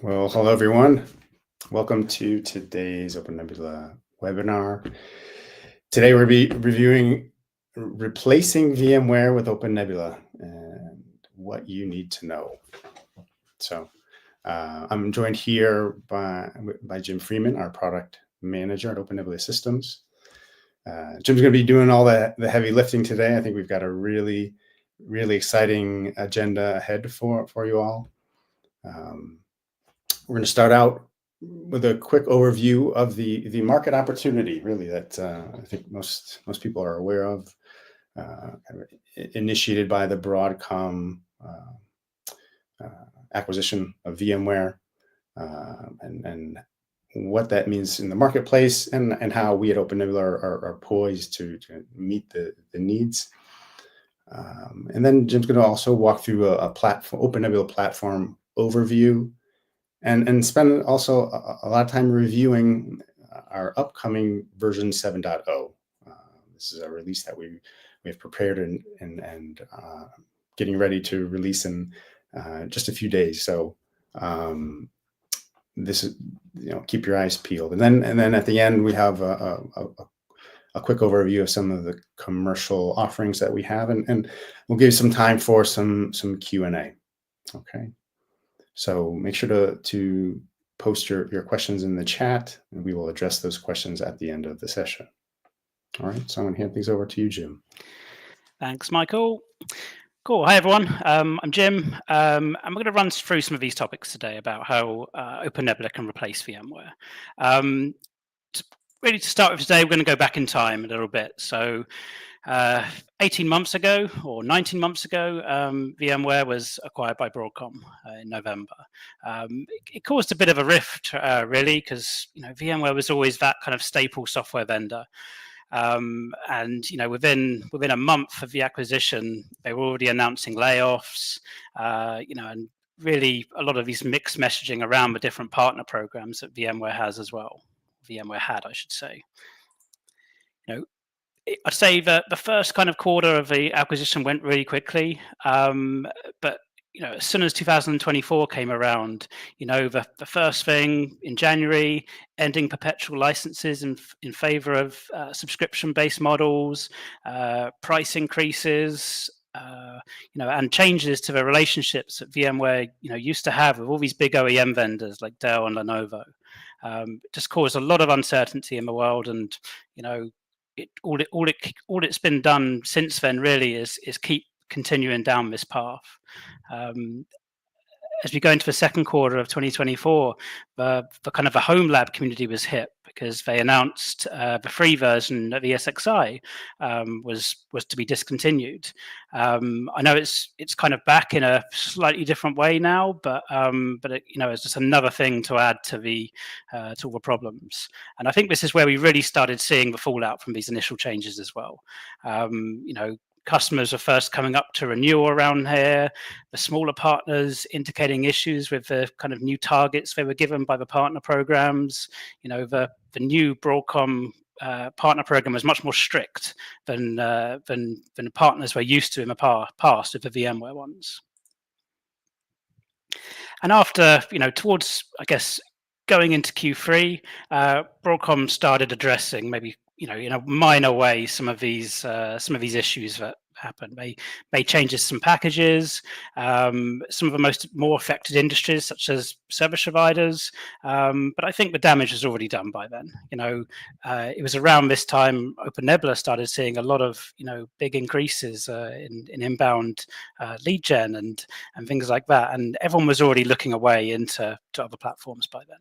Well, hello everyone. Welcome to today's OpenNebula webinar. Today we'll be reviewing replacing VMware with OpenNebula and what you need to know. So I'm joined here by Jim Freeman, our product manager at OpenNebula Systems. Jim's going to be doing all the heavy lifting today. I think we've got a really exciting agenda ahead for you all. We're going to start out with a quick overview of the market opportunity, really, that I think most people are aware of, initiated by the Broadcom acquisition of VMware, and what that means in the marketplace, and how we at OpenNebula are poised to meet the needs. And then Jim's going to also walk through a platform, OpenNebula platform overview, and spend also a lot of time reviewing our upcoming version 7.0. This is a release that we have prepared and getting ready to release in just a few days. So this is, keep your eyes peeled. And then at the end we have a quick overview of some of the commercial offerings that we have, and we'll give you some time for some Q&A. Okay. So make sure to post your questions in the chat, and we will address those questions at the end of the session. All right, so I'm going to hand things over to you, Jim. Thanks, Michael. Cool. Hi, everyone. I'm Jim. And we're going to run through some of these topics today about how OpenNebula can replace VMware. Really, to start with today, we're going to go back in time a little bit. So 18 months ago or 19 months ago, VMware was acquired by Broadcom in November. It caused a bit of a rift, really, because VMware was always that kind of staple software vendor. And within a month of the acquisition, they were already announcing layoffs. And really a lot of these mixed messaging around the different partner programs that VMware has as well. VMware had, I should say. I'd say that the first kind of quarter of the acquisition went really quickly, but as soon as 2024 came around, the first thing in January, ending perpetual licenses in favor of subscription-based models, price increases, and changes to the relationships that VMware used to have with all these big OEM vendors like Dell and Lenovo. Just caused a lot of uncertainty in the world, and all it's been done since then really is keep continuing down this path. As we go into the second quarter of 2024, the kind of the home lab community was hit because they announced the free version of ESXi was to be discontinued. I know it's kind of back in a slightly different way now, but it's just another thing to add to all the problems. And I think this is where we really started seeing the fallout from these initial changes as well. Customers are first coming up to renewal around here, the smaller partners indicating issues with the kind of new targets they were given by the partner programs. The new Broadcom partner program was much more strict than partners were used to in the past with the VMware ones. And after, towards, I guess, going into Q3, Broadcom started addressing maybe in a minor way some of these issues that happened. They made changes to some packages, some of the more affected industries such as service providers, but I think the damage was already done by then. It was around this time OpenNebula started seeing a lot of big increases in inbound lead gen and things like that, and everyone was already looking away into other platforms by then.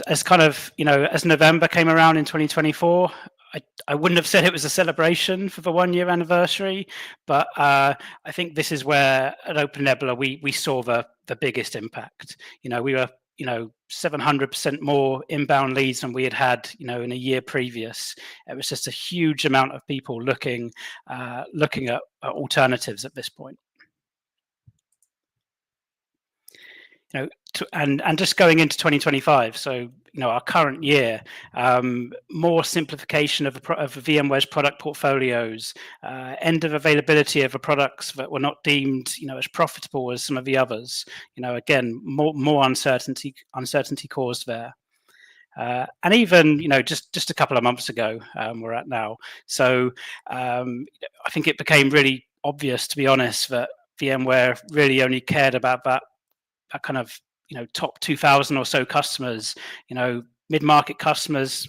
As kind of, as November came around in 2024, I wouldn't have said it was a celebration for the 1-year anniversary, but I think this is where at OpenNebula we saw the biggest impact. We were 700% more inbound leads than we had in a year previous. It was just a huge amount of people looking at alternatives at this point. And just going into 2025, so our current year, more simplification of VMware's product portfolios, end of availability of the products that were not deemed as profitable as some of the others. Again, more uncertainty caused there. And even just a couple of months ago, we're at now. So I think it became really obvious, to be honest, that VMware really only cared about that kind of top 2,000 or so customers. Mid-market customers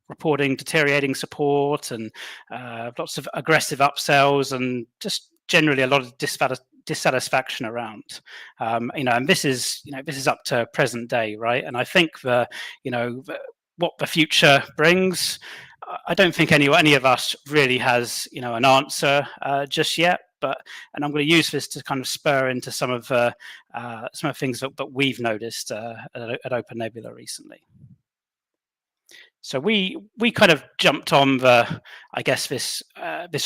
reporting deteriorating support and lots of aggressive upsells and just generally a lot of dissatisfaction around. And this is up to present day, right? And I think what the future brings, I don't think any of us really has an answer just yet. And I'm going to use this to kind of spur into some of the things that we've noticed at OpenNebula recently. So we kind of jumped on this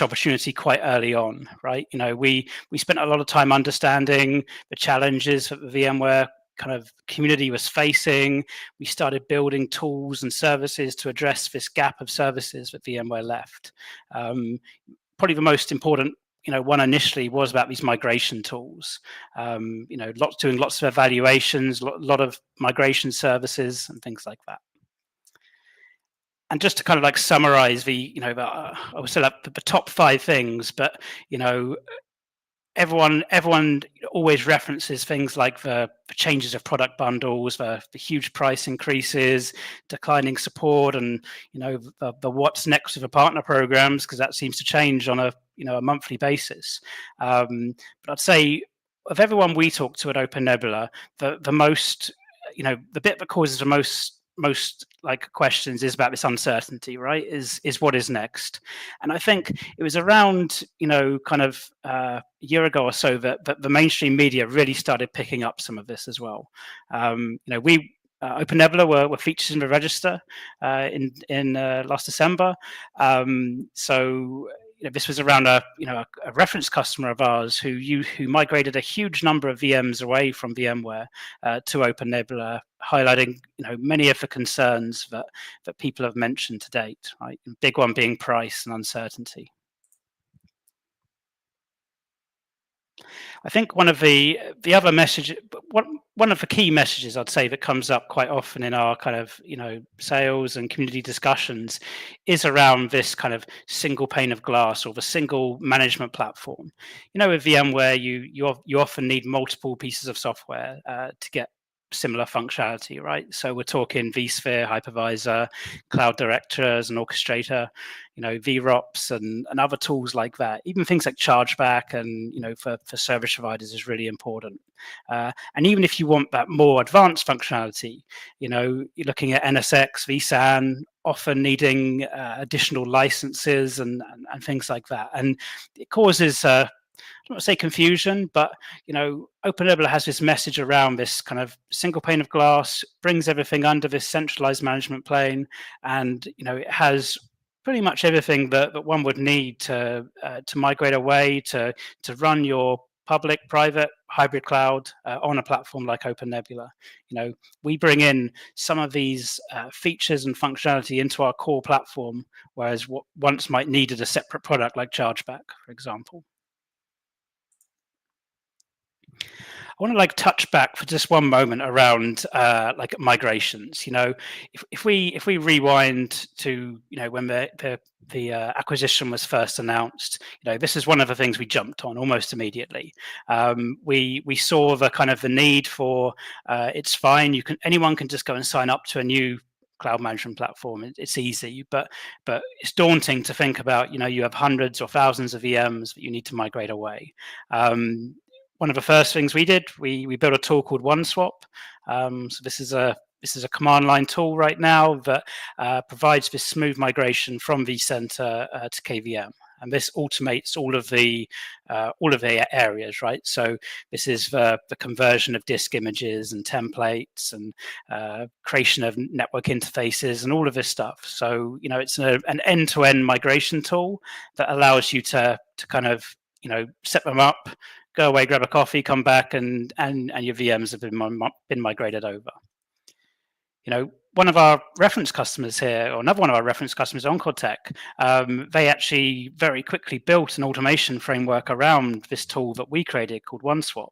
opportunity quite early on, right? We spent a lot of time understanding the challenges that the VMware kind of community was facing. We started building tools and services to address this gap of services that VMware left. Probably the most important one initially was about these migration tools. Doing lots of evaluations, a lot of migration services and things like that. And just to kind of like summarize I would say like the top 5 things, but everyone always references things like the changes of product bundles, the huge price increases, declining support, and the what's next with the partner programs, because that seems to change on a monthly basis. But I'd say of everyone we talk to at OpenNebula, the most the bit that causes the most like questions is about this uncertainty, right? Is what is next? And I think it was around kind of a year ago or so that the mainstream media really started picking up some of this as well. We OpenNebula were featured in the register in last December. So this was around a reference customer of ours who migrated a huge number of VMs away from VMware to OpenNebula, highlighting many of the concerns that people have mentioned to date. Right, big one being price and uncertainty. I think one of the other message, one of the key messages I'd say that comes up quite often in our kind of sales and community discussions is around this kind of single pane of glass or the single management platform. With VMware, you often need multiple pieces of software to get similar functionality, right? So we're talking vSphere, hypervisor, cloud directors and orchestrator, VROPS and other tools like that. Even things like chargeback and for service providers is really important. And even if you want that more advanced functionality, you're looking at NSX, vSAN, often needing additional licenses and things like that. And it causes I don't want to say confusion, but OpenNebula has this message around this kind of single pane of glass, brings everything under this centralized management plane, and it has pretty much everything that one would need to migrate away to run your public, private, hybrid cloud on a platform like OpenNebula. We bring in some of these features and functionality into our core platform, whereas what once might needed a separate product like chargeback, for example. I want to touch back for just one moment around migrations. If we rewind to when the acquisition was first announced, this is one of the things we jumped on almost immediately. We saw the kind of the need for it's fine. Anyone can just go and sign up to a new cloud management platform. It's easy, but it's daunting to think about. You have hundreds or thousands of VMs that you need to migrate away. One of the first things we did, we built a tool called OneSwap. So this is a command line tool right now that provides this smooth migration from vCenter to KVM, and this automates all of the areas, right? So this is the conversion of disk images and templates and creation of network interfaces and all of this stuff. So it's an end-to-end migration tool that allows you to kind of set them up, go away, grab a coffee, come back, and your VMs have been migrated over. one of our reference customers here, or another one of our reference customers, Oncotech, they actually very quickly built an automation framework around this tool that we created called OneSwap.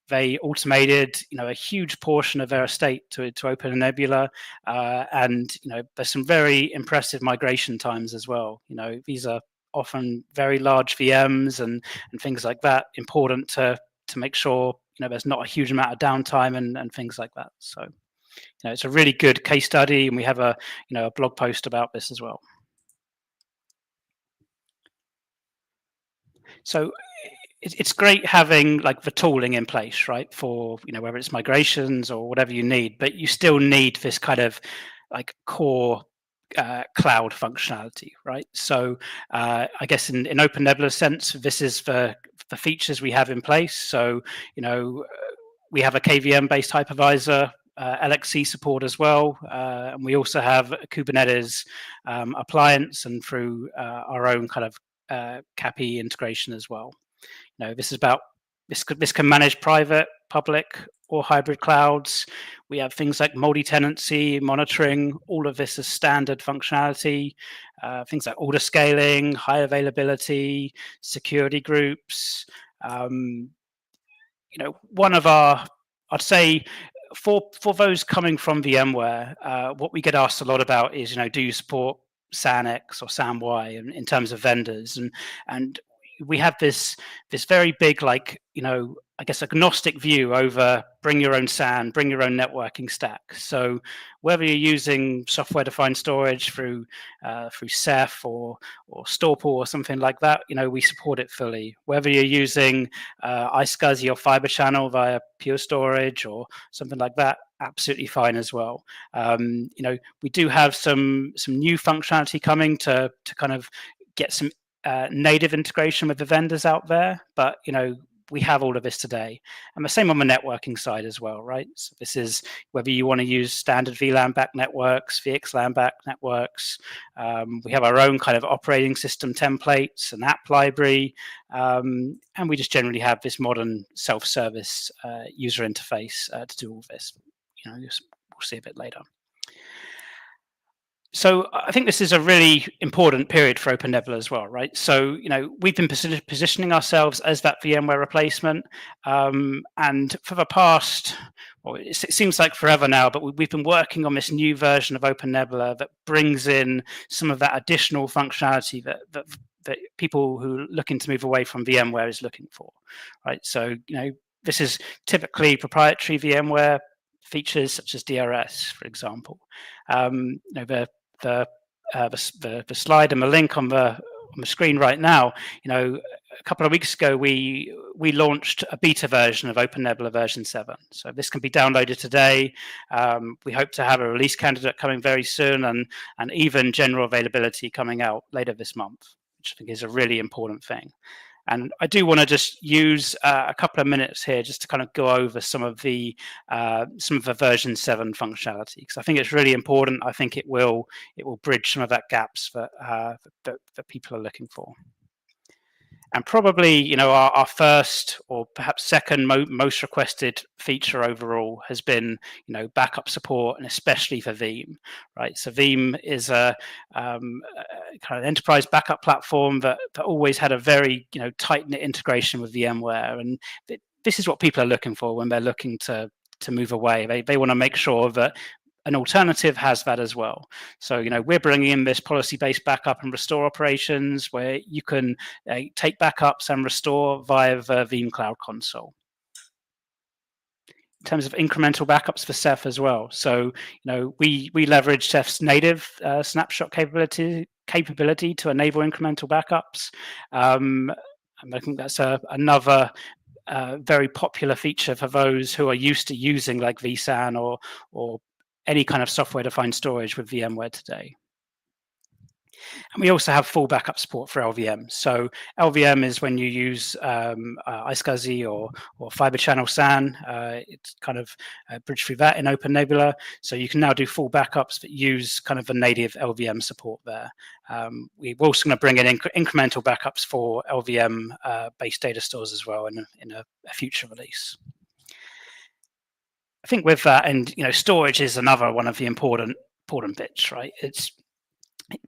They automated, a huge portion of their estate to OpenNebula, and there's some very impressive migration times as well. These are often very large VMs and things like that. Important to make sure there's not a huge amount of downtime and things like that. So it's a really good case study, and we have a blog post about this as well. So it's great having like the tooling in place, right? For whether it's migrations or whatever you need, but you still need this kind of like core cloud functionality, right? So I guess in OpenNebula sense, this is the features we have in place. So we have a KVM based hypervisor, LXC support as well, and we also have a Kubernetes appliance, and through our own kind of CAPI integration as well. This is about this can manage private, public, or hybrid clouds. We have things like multi-tenancy monitoring. All of this is standard functionality. Things like order scaling, high availability, security groups. One of our, I'd say, for those coming from VMware, what we get asked a lot about is, do you support SAN X or SAN Y in terms of vendors? And we have this very big, like, I guess, agnostic view over bring your own SAN, bring your own networking stack. So whether you're using software-defined storage through Ceph or Storpool or something like that, we support it fully. Whether you're using iSCSI or Fiber Channel via Pure Storage or something like that, absolutely fine as well. We do have some new functionality coming to kind of get some native integration with the vendors out there, but we have all of this today, and the same on the networking side as well, right? So this is whether you want to use standard VLAN back networks, VXLAN back networks. We have our own kind of operating system templates and app library, and we just generally have this modern self-service user interface to do all this. We'll see a bit later. So I think this is a really important period for OpenNebula as well, right? So, we've been positioning ourselves as that VMware replacement. And for the past, well, it seems like forever now, but we've been working on this new version of OpenNebula that brings in some of that additional functionality that people who are looking to move away from VMware is looking for, right? So, this is typically proprietary VMware features such as DRS, for example. The slide and the link on the screen right now, a couple of weeks ago, we launched a beta version of OpenNebula version 7. So this can be downloaded today. We hope to have a release candidate coming very soon, and even general availability coming out later this month, which I think is a really important thing. And I do want to just use a couple of minutes here just to kind of go over some of the version 7 functionality, because I think it's really important. I think it will bridge some of that gaps that people are looking for. And probably, our first or perhaps second most requested feature overall has been, backup support, and especially for Veeam, right? So Veeam is a kind of enterprise backup platform that always had a very, tight-knit integration with VMware, and this is what people are looking for when they're looking to move away. They want to make sure that an alternative has that as well. So, we're bringing in this policy-based backup and restore operations where you can take backups and restore via the Veeam Cloud Console. In terms of incremental backups for Ceph as well. So, we leverage Ceph's native snapshot capability to enable incremental backups. And I think that's another very popular feature for those who are used to using like vSAN or any kind of software-defined storage with VMware today. And we also have full backup support for LVM. So LVM is when you use iSCSI or Fiber Channel SAN. It's kind of bridged through that in OpenNebula. So you can now do full backups that use kind of a native LVM support there. We're also going to bring in incremental backups for LVM-based data stores as well in a future release. I think with that, and storage is another one of the important bits, right? It's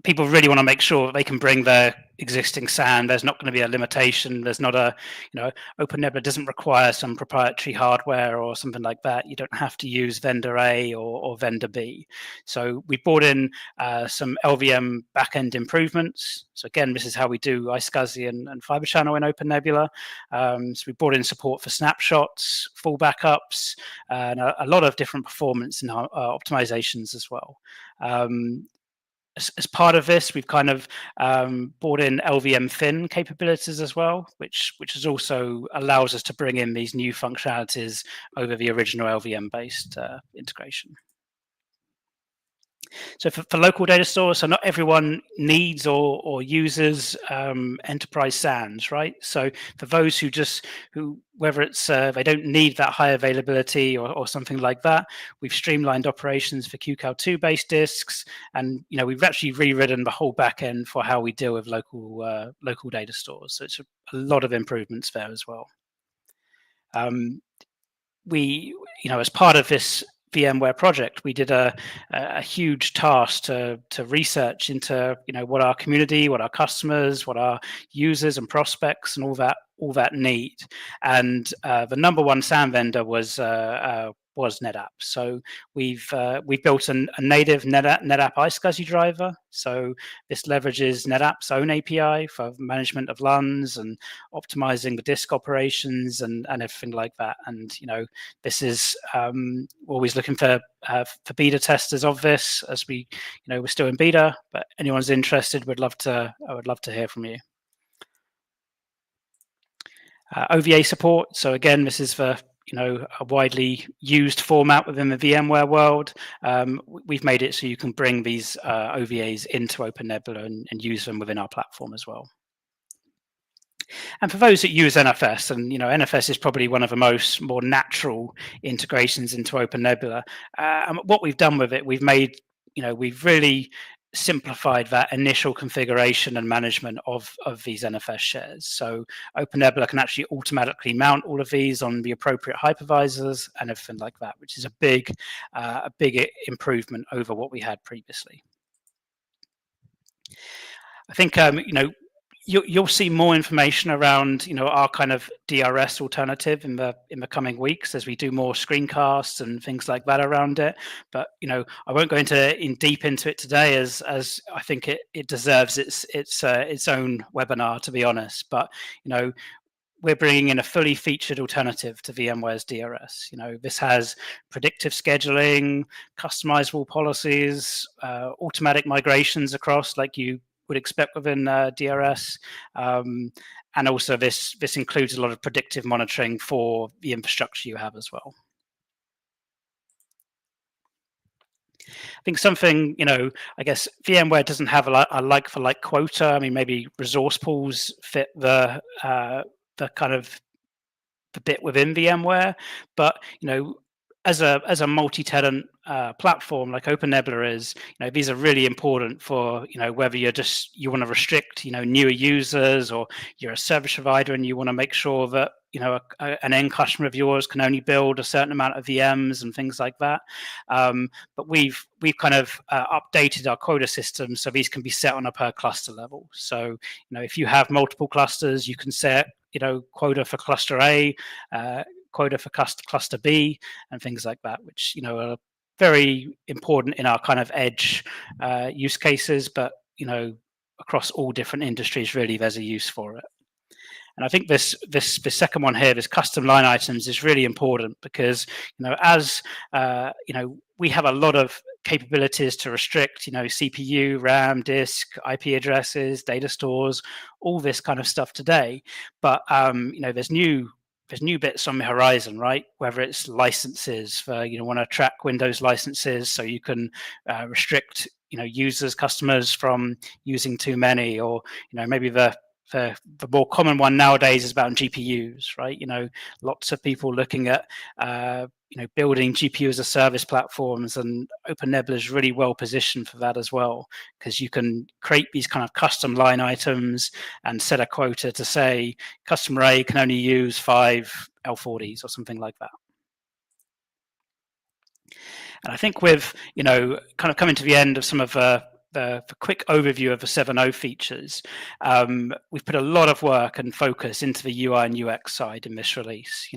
people really want to make sure that they can bring their existing SAN. There's not going to be a limitation. There's not a, OpenNebula doesn't require some proprietary hardware or something like that. You don't have to use vendor A or vendor B. So we brought in some LVM backend improvements. So again, this is how we do iSCSI and Fiber Channel in OpenNebula. So we brought in support for snapshots, full backups, and a lot of different performance and optimizations as well. As part of this, we've kind of brought in LVM thin capabilities as well, which is also allows us to bring in these new functionalities over the original LVM based integration. So for local data stores, so not everyone needs or uses enterprise SANs, right? So for those who whether it's they don't need that high availability or something like that, we've streamlined operations for QCOW2 based disks, and we've actually rewritten the whole backend for how we deal with local data stores. So it's a lot of improvements there as well. We, as part of this VMware project, we did a huge task to research into what our community, what our customers, what our users and prospects, and all that need. And the number one SAN vendor was NetApp. So we've built a native NetApp iSCSI driver. So this leverages NetApp's own API for management of LUNs and optimizing the disk operations and everything like that. And this is always looking for beta testers of this, as we're still in beta. But anyone's interested, I would love to hear from you. OVA support. So again, this is for a widely used format within the VMware world. We've made it so you can bring these OVAs into OpenNebula and use them within our platform as well. And for those that use NFS, and NFS is probably one of the more natural integrations into OpenNebula. And what we've done with it, we've really simplified that initial configuration and management of these NFS shares. So OpenNebula can actually automatically mount all of these on the appropriate hypervisors and everything like that, which is a big improvement over what we had previously. I think you'll see more information around our kind of DRS alternative in the coming weeks as we do more screencasts and things like that around it. But I won't go deep into it today, as I think it deserves its own webinar, to be honest. But we're bringing in a fully featured alternative to VMware's DRS. This has predictive scheduling, customizable policies, automatic migrations across, like you would expect within DRS, and also this includes a lot of predictive monitoring for the infrastructure you have as well. I think something, I guess VMware doesn't have a like-for-like quota. I mean, maybe resource pools fit the kind of the bit within VMware, but as a multi-tenant platform like OpenNebula is, these are really important for whether you want to restrict newer users, or you're a service provider and you want to make sure that an end customer of yours can only build a certain amount of VMs and things like that. But we've kind of updated our quota system so these can be set on a per cluster level. So if you have multiple clusters, you can set quota for cluster A, quota for cluster B, and things like that, which are very important in our kind of edge use cases. But across all different industries, really, there's a use for it. And I think this second one here, this custom line items, is really important because as we have a lot of capabilities to restrict CPU, RAM, disk, IP addresses, data stores, all this kind of stuff today. But there's new bits on the horizon, right? Whether it's licenses for want to track Windows licenses, so you can restrict users, customers from using too many, or maybe the more common one nowadays is about GPUs, right? Lots of people looking at building GPU as a service platforms, and OpenNebula is really well positioned for that as well, because you can create these kind of custom line items and set a quota to say customer A can only use 5 L40s or something like that. And I think with, kind of coming to the end of some of the quick overview of the 7.0 features, we've put a lot of work and focus into the UI and UX side in this release.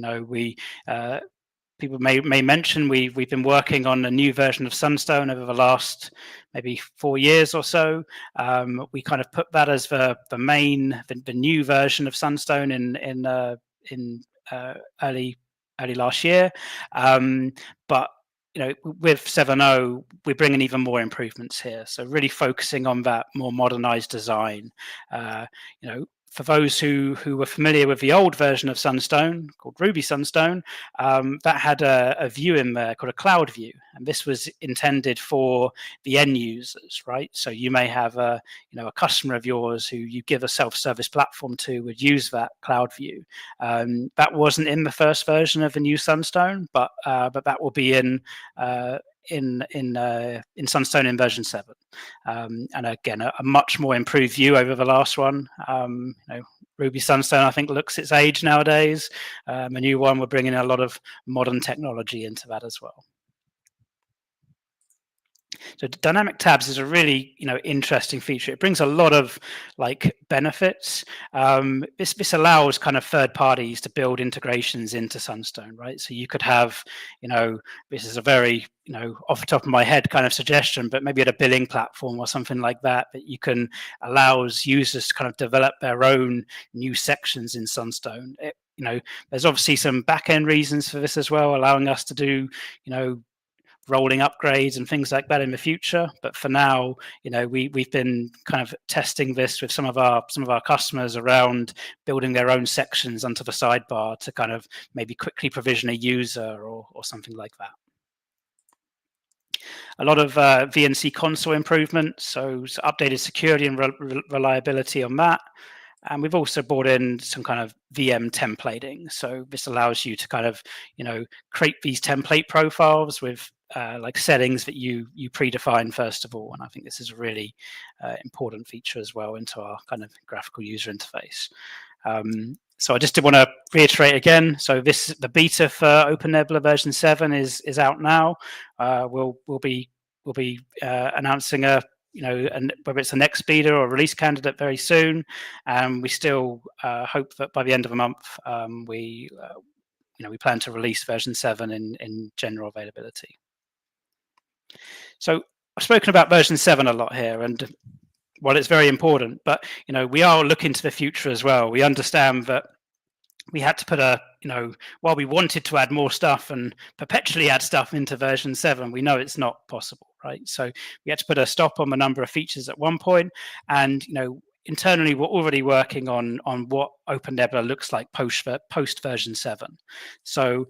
People may mention we've been working on a new version of Sunstone over the last maybe 4 years or so. We kind of put that as the new version of Sunstone in early last year, but with 7.0, we're bringing even more improvements here. So really focusing on that more modernized design. For those who were familiar with the old version of Sunstone, called Ruby Sunstone, that had a view in there called a cloud view. And this was intended for the end users, right? So you may have a customer of yours who you give a self-service platform to would use that cloud view. That wasn't in the first version of the new Sunstone, but that will be in Sunstone in version 7, and again a much more improved view over the last one. Ruby Sunstone, I think, looks its age nowadays. A new one, we're bringing a lot of modern technology into that as well. So dynamic tabs is a really interesting feature. It brings a lot of benefits. This allows kind of third parties to build integrations into Sunstone, right? So you could have, this is a very off the top of my head kind of suggestion, but maybe at a billing platform or something like that, that you can allows users to kind of develop their own new sections in Sunstone. There's obviously some back-end reasons for this as well, allowing us to do rolling upgrades and things like that in the future. But for now, we've been kind of testing this with some of our customers around building their own sections onto the sidebar to kind of maybe quickly provision a user or something like that. A lot of VNC console improvements, so updated security and reliability on that. And we've also brought in some kind of VM templating. So this allows you to kind of, create these template profiles with settings that you predefine first of all. And I think this is a really important feature as well into our kind of graphical user interface. So I just did want to reiterate again. So the beta for OpenNebula version 7 is out now. We'll be announcing and whether it's the next beta or release candidate very soon. And we still hope that by the end of the month, we plan to release version 7 in general availability. So I've spoken about version 7 a lot here, and while it's very important, but we are looking to the future as well. We understand that we had to put while we wanted to add more stuff and perpetually add stuff into version 7, we know it's not possible, right? So we had to put a stop on the number of features at one point, and internally we're already working on what OpenNebula looks like post version 7. So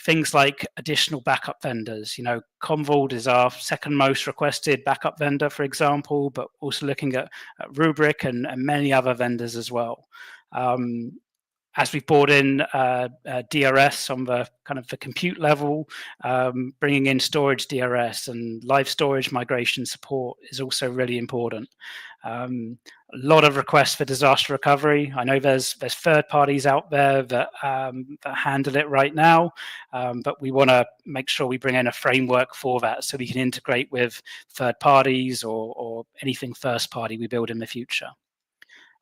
things like additional backup vendors. Commvault is our second most requested backup vendor, for example, but also looking at Rubrik and many other vendors as well. As we've brought in DRS on the kind of the compute level, bringing in storage DRS and live storage migration support is also really important. A lot of requests for disaster recovery. I know there's third parties out there that handle it right now, but we want to make sure we bring in a framework for that so we can integrate with third parties or anything first party we build in the future.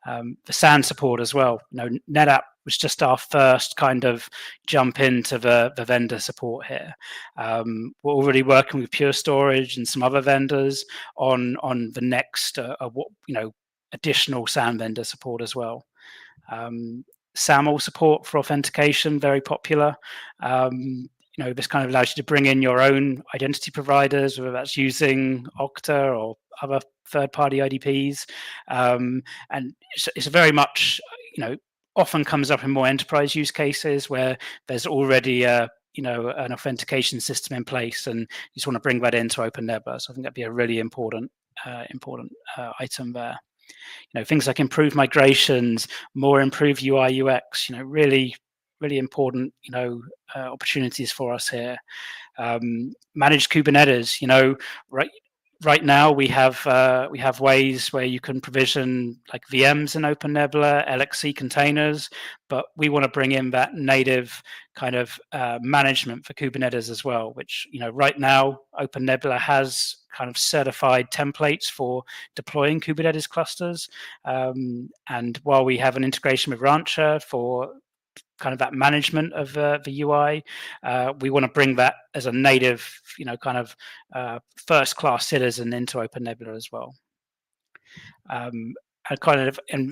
The SAN support as well. NetApp was just our first kind of jump into the vendor support here. We're already working with Pure Storage and some other vendors on the next additional SAN vendor support as well. SAML support for authentication, very popular. This kind of allows you to bring in your own identity providers, whether that's using Okta or other third-party IDPs. And it's very much, often comes up in more enterprise use cases where there's already an authentication system in place, and you just want to bring that into OpenNebula. So I think that'd be a really important item there. Things like improved migrations, more improved UI UX. Really important opportunities for us here. Managed Kubernetes. Right. right now we have ways where you can provision like VMs in OpenNebula, LXC containers, but we want to bring in that native kind of management for Kubernetes as well, which, right now OpenNebula has kind of certified templates for deploying Kubernetes clusters. And while we have an integration with Rancher for kind of that management of the UI, we want to bring that as a native, kind of first-class citizen into OpenNebula as well. And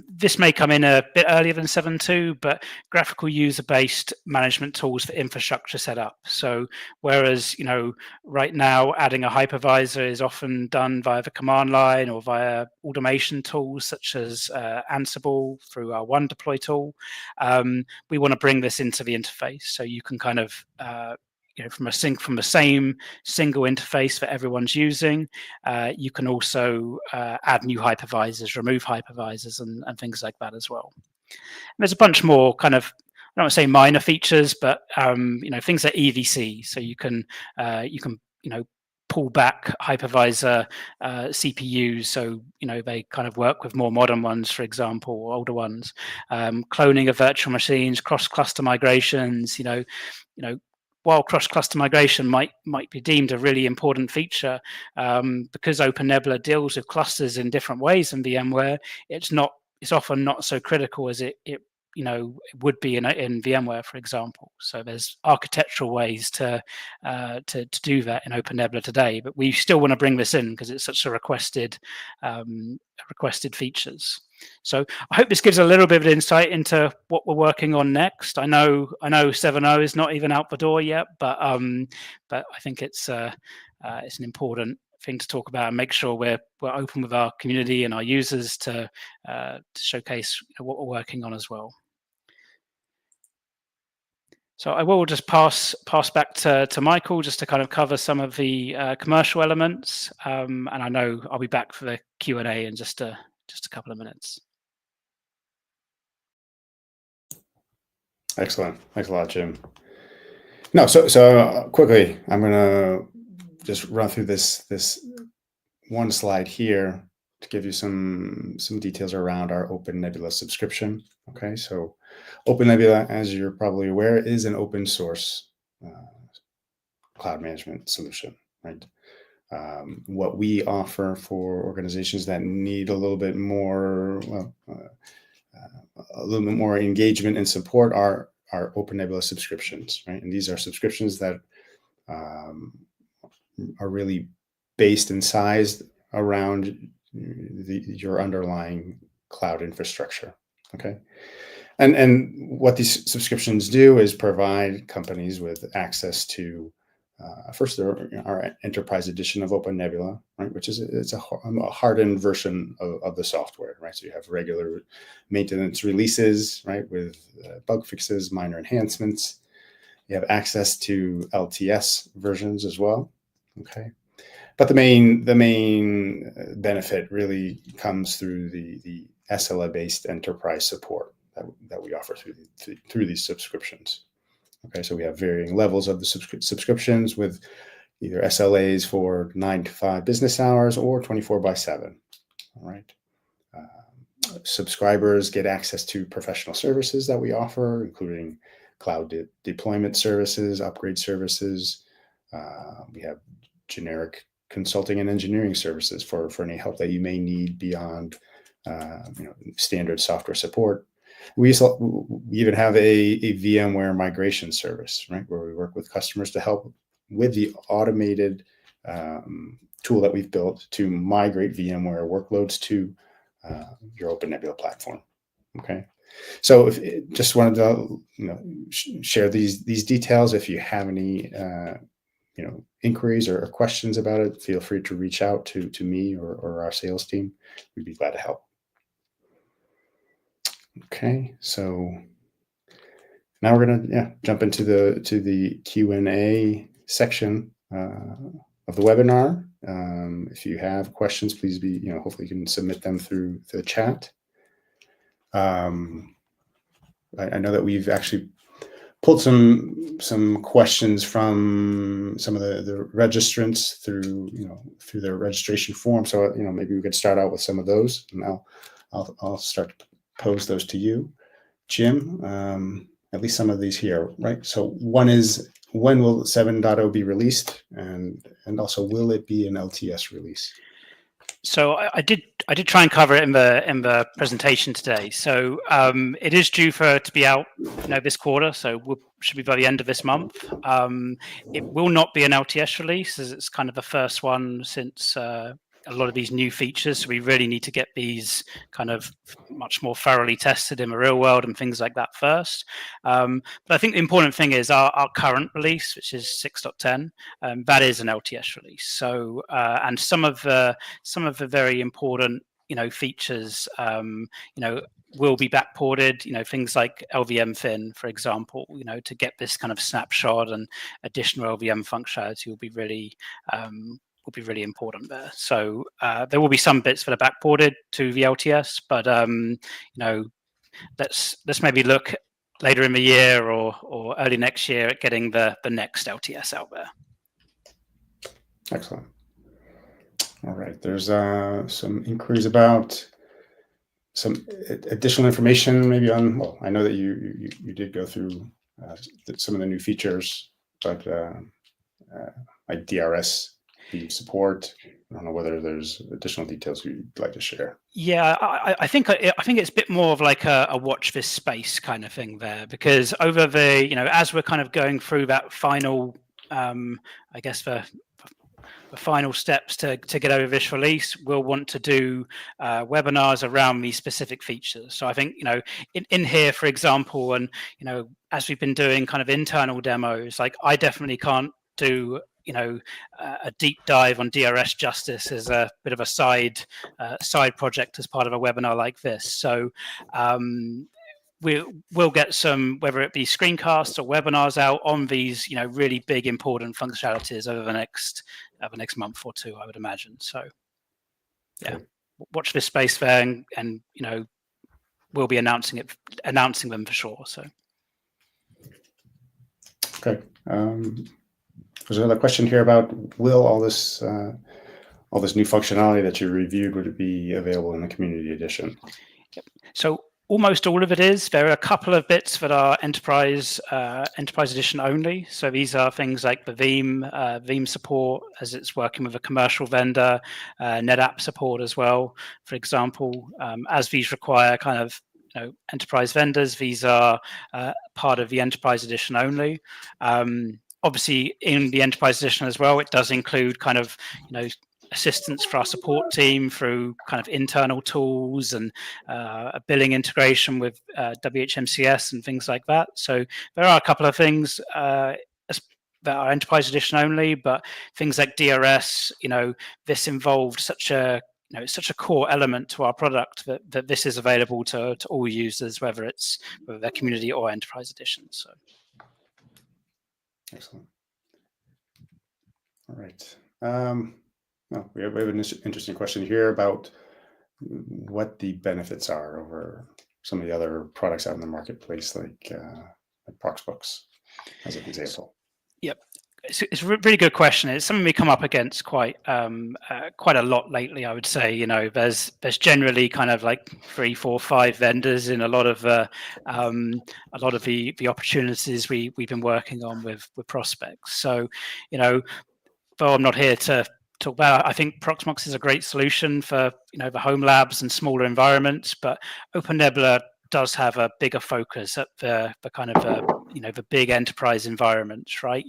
this may come in a bit earlier than 7.2, but graphical user-based management tools for infrastructure setup. So whereas, right now adding a hypervisor is often done via the command line or via automation tools such as Ansible through our OneDeploy tool, we want to bring this into the interface. So you can kind of from the same single interface that everyone's using, you can also add new hypervisors, remove hypervisors, and things like that as well. And there's a bunch more kind of, I don't want to say minor features, but things like EVC. So you can pull back hypervisor CPUs, so they kind of work with more modern ones, for example, or older ones. Cloning of virtual machines, cross-cluster migrations. While cross-cluster migration might be deemed a really important feature, because OpenNebula deals with clusters in different ways than VMware, it's often not so critical as it would be in VMware, for example. So there's architectural ways to do that in OpenNebula today, but we still want to bring this in because it's such a requested features. So I hope this gives a little bit of insight into what we're working on next. I know 7.0 is not even out the door yet, but I think it's an important thing to talk about and make sure we're open with our community and our users to showcase what we're working on as well. So I will just pass back to Michael just to kind of cover some of the commercial elements, and I know I'll be back for the Q&A in just a couple of minutes. Excellent. Thanks a lot, Jim. No, so quickly, I'm going to just run through this one slide here to give you some details around our OpenNebula subscription. Okay, so OpenNebula, as you're probably aware, is an open source cloud management solution, right? What we offer for organizations that need a little bit more, engagement and support are OpenNebula subscriptions, right? And these are subscriptions that are really based and sized around your underlying cloud infrastructure. Okay, and what these subscriptions do is provide companies with access to first our enterprise edition of OpenNebula, right, which is it's a hardened version of the software, right? So you have regular maintenance releases, right, with bug fixes, minor enhancements. You have access to LTS versions as well. Okay, but the main benefit really comes through the SLA-based enterprise support that we offer through these subscriptions. Okay, so we have varying levels of the subscriptions with either SLAs for 9 to 5 business hours or 24/7. All right. Subscribers get access to professional services that we offer, including cloud deployment services, upgrade services. We have generic consulting and engineering services for any help that you may need beyond standard software support. We even have a VMware migration service, right, where we work with customers to help with the automated tool that we've built to migrate VMware workloads to your OpenNebula platform. Okay, so just wanted to share these details. If you have any inquiries or questions about it, feel free to reach out to me or our sales team. We'd be glad to help. Okay, so now we're gonna jump into the Q&A section of the webinar. If you have questions, please hopefully you can submit them through the chat. I know that we've actually pulled some questions from some of the registrants through their registration form. So maybe we could start out with some of those, and I'll start to pose those to you, Jim. At least some of these here, right? So one is, when will 7.0 be released, and also will it be an LTS release? So I did try and cover it in the presentation today. So it is due to be out this quarter, so should be by the end of this month. It will not be an LTS release, as it's kind of the first one since a lot of these new features. So we really need to get these kind of much more thoroughly tested in the real world and things like that first. But I think the important thing is our current release, which is 6.10, that is an LTS release. So and some of the very important features will be backported, things like LVM fin, for example, to get this kind of snapshot and additional LVM functionality will be really important there. So there will be some bits that are backported to the LTS, but let's maybe look later in the year or early next year at getting the next LTS out there. Excellent. All right. There's some inquiries about some additional information, maybe on. Well, I know that you did go through some of the new features, but like DRS support. I don't know whether there's additional details you'd like to share. Yeah, I think it's a bit more of like a watch this space kind of thing there, because over the as we're kind of going through that final, I guess the final steps to get over this release, we'll want to do webinars around these specific features. So I think in here, for example, and as we've been doing kind of internal demos, like I definitely can't do a deep dive on DRS justice as a bit of a side project as part of a webinar like this. So we'll get some, whether it be screencasts or webinars out on these really big important functionalities over the next month or two, I would imagine. So yeah, watch this space there, and we'll be announcing them for sure. So okay. There's another question here about, will all this new functionality that you reviewed, would it be available in the community edition? Yep. So almost all of it is. There are a couple of bits that are enterprise edition only. So these are things like the Veeam support, as it's working with a commercial vendor, NetApp support as well, for example. As these require kind of enterprise vendors, these are part of the enterprise edition only. Obviously, in the enterprise edition as well, it does include kind of assistance for our support team through kind of internal tools and a billing integration with WHMCS and things like that. So there are a couple of things that are enterprise edition only, but things like DRS, this involved such a core element to our product that this is available to all users, whether they're community or enterprise edition. So. Excellent. All right. Well, we have an interesting question here about what the benefits are over some of the other products out in the marketplace, like Proxmox, as an example. Yep. It's a really good question. It's something we come up against quite a lot lately, I would say. There's generally kind of like 3, 4, 5 vendors in a lot of the opportunities we've been working on with prospects. So, though I'm not here to talk about, I think Proxmox is a great solution for the home labs and smaller environments, but OpenNebula does have a bigger focus at the kind of the big enterprise environments, right?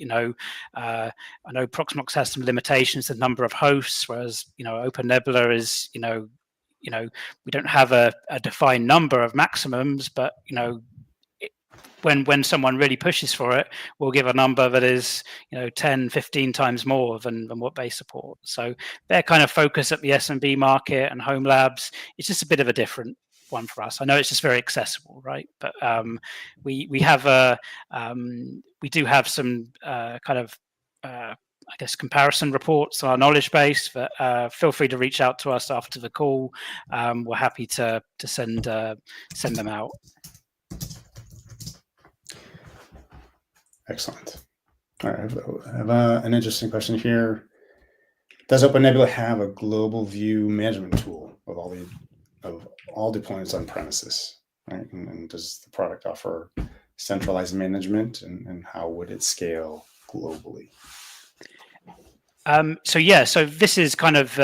I know Proxmox has some limitations, the number of hosts, whereas OpenNebula is we don't have a defined number of maximums, but when someone really pushes for it, we'll give a number that is 10, 15 times more than what they support. So their kind of focus at the SMB market and home labs, it's just a bit of a different one for us. I know it's just very accessible, right? But we do have some kind of I guess comparison reports on our knowledge base. But feel free to reach out to us after the call. We're happy to send them out. Excellent. All right, I have an interesting question here. Does OpenNebula have a global view management tool of all deployments on premises? Right, and does the product offer centralized management, and how would it scale globally? So this is kind of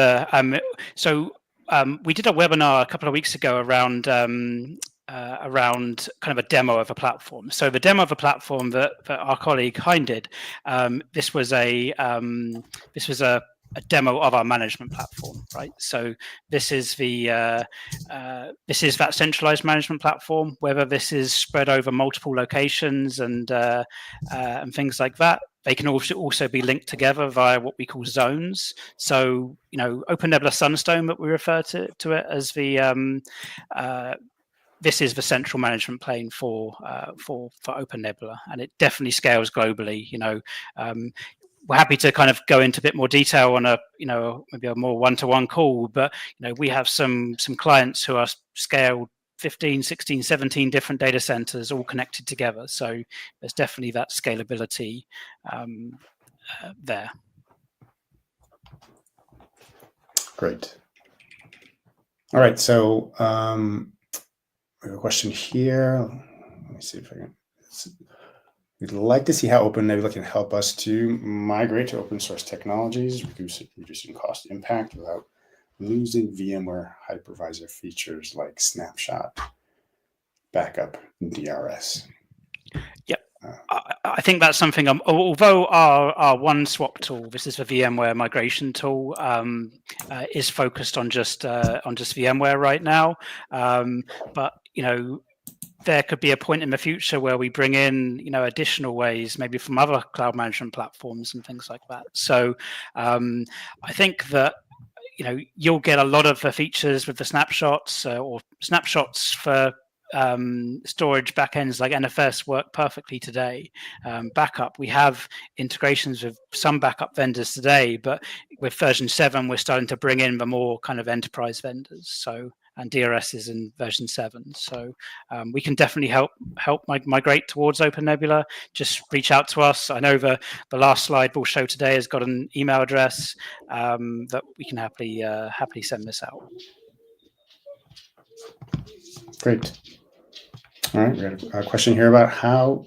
we did a webinar a couple of weeks ago around kind of a demo of a platform. So the demo of a platform that our colleague Hein did, this was a demo of our management platform, right? So this is that centralized management platform. Whether this is spread over multiple locations and things like that, they can also be linked together via what we call zones. So, OpenNebula Sunstone, that we refer to it as this is the central management plane for OpenNebula, and it definitely scales globally. We're happy to kind of go into a bit more detail on maybe a more one-to-one call, but we have some clients who are scaled 15, 16, 17 different data centers all connected together. So there's definitely that scalability there. Great. All right, so we have a question here. Let me see if I can. We'd like to see how OpenNebula can help us to migrate to open source technologies, reducing cost impact without losing VMware hypervisor features like snapshot, backup, and DRS. Yep. I think that's something. Although our OneSwap tool, this is the VMware migration tool, is focused on just VMware right now. But there could be a point in the future where we bring in additional ways, maybe from other cloud management platforms and things like that. So I think that you'll get a lot of the features with the snapshots or snapshots for storage backends like NFS work perfectly today. Backup, we have integrations with some backup vendors today, but with version 7, we're starting to bring in the more kind of enterprise vendors. And DRS is in version 7. So we can definitely help migrate towards OpenNebula. Just reach out to us. I know the last slide we'll show today has got an email address that we can happily send this out. Great. All right, we got a question here about how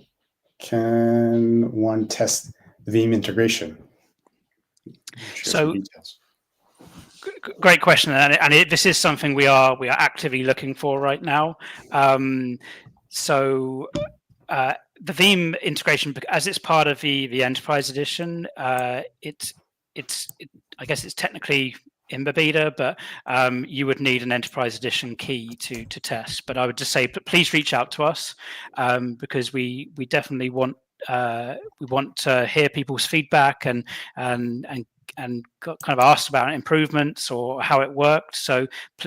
can one test the Veeam integration? So, great question, and this is something we are actively looking for right now. The Veeam integration, as it's part of the Enterprise Edition, I guess it's technically in the beta, but you would need an Enterprise Edition key to test. But I would just say, please reach out to us because we definitely want to hear people's feedback and got kind of asked about improvements or how it worked. So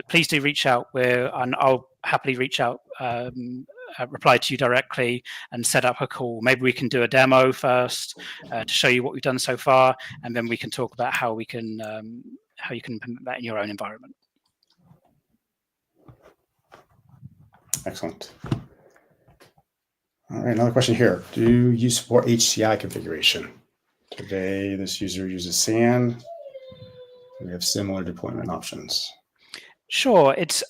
please do reach out. And I'll happily reach out, reply to you directly, and set up a call. Maybe we can do a demo first to show you what we've done so far, and then we can talk about how you can implement that in your own environment. Excellent. All right, another question here. Do you support HCI configuration? Today, this user uses SAN. We have similar deployment options. Sure, it's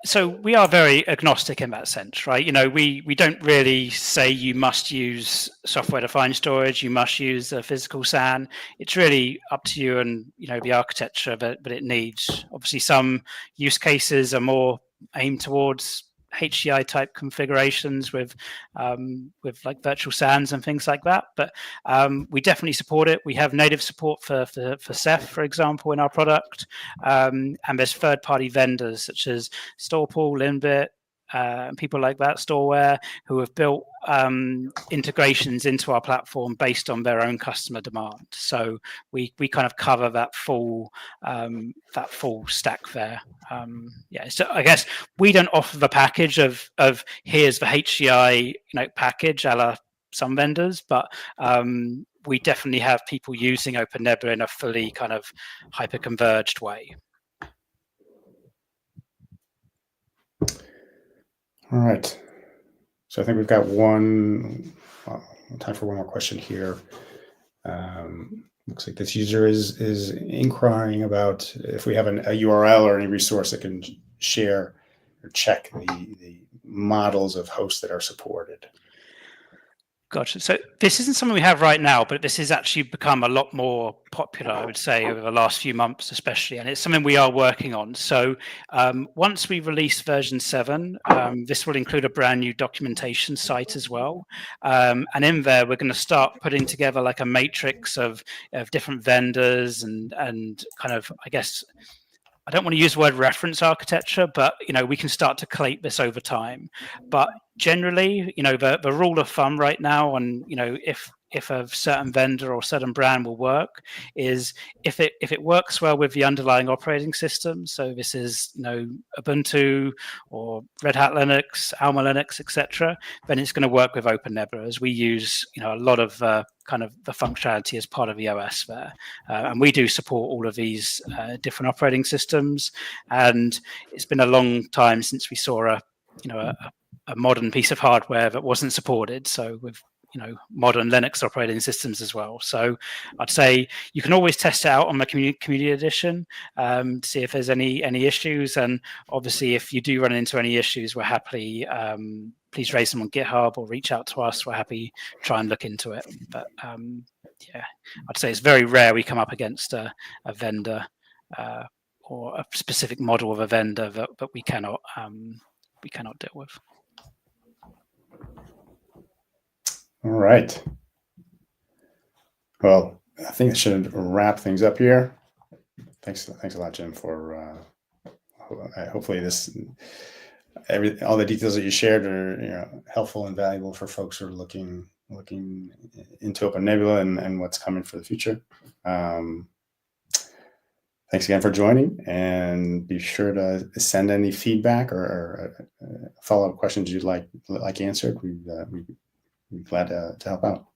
so we are very agnostic in that sense, right? We don't really say you must use software-defined storage, you must use a physical SAN. It's really up to you and the architecture that it needs. Obviously, some use cases are more aimed towards HCI type configurations with like virtual SANs and things like that, but we definitely support it. We have native support for Ceph, for example, in our product, and there's third-party vendors such as Storepool, Linbit, and people like that, Storeware, who have built integrations into our platform based on their own customer demand. So we kind of cover that full stack there. So I guess we don't offer the package of here's the HCI package a la some vendors, but we definitely have people using OpenNebula in a fully kind of hyper-converged way. All right. So I think we've got one time for one more question here. Looks like this user is inquiring about if we have a URL or any resource that can share or check the models of hosts that are supported. Gotcha. So this isn't something we have right now, but this has actually become a lot more popular, I would say, over the last few months, especially, and it's something we are working on. So once we release version 7, this will include a brand new documentation site as well. And in there, we're going to start putting together like a matrix of different vendors and kind of, I guess, I don't want to use the word reference architecture, but we can start to collate this over time. But generally, the rule of thumb right now on if a certain vendor or certain brand will work is if it works well with the underlying operating system. So this is Ubuntu or Red Hat Linux, Alma Linux, etc. Then it's going to work with OpenNebula, as we use a lot of kind of the functionality as part of the OS there, and we do support all of these different operating systems. And it's been a long time since we saw a modern piece of hardware that wasn't supported. So with modern Linux operating systems as well. So I'd say you can always test it out on the community edition to see if there's any issues. And obviously, if you do run into any issues, we're happily please raise them on GitHub or reach out to us. We're happy to try and look into it. But yeah, I'd say it's very rare we come up against a vendor or a specific model of a vendor that we cannot deal with. All right. Well, I think it should wrap things up here. Thanks a lot, Jim, for hopefully all the details that you shared are helpful and valuable for folks who are looking into OpenNebula and what's coming for the future. Thanks again for joining, and be sure to send any feedback or follow-up questions you'd like answered. We'd be glad to help out.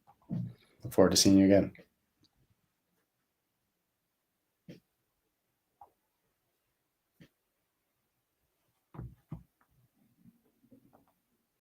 Look forward to seeing you again.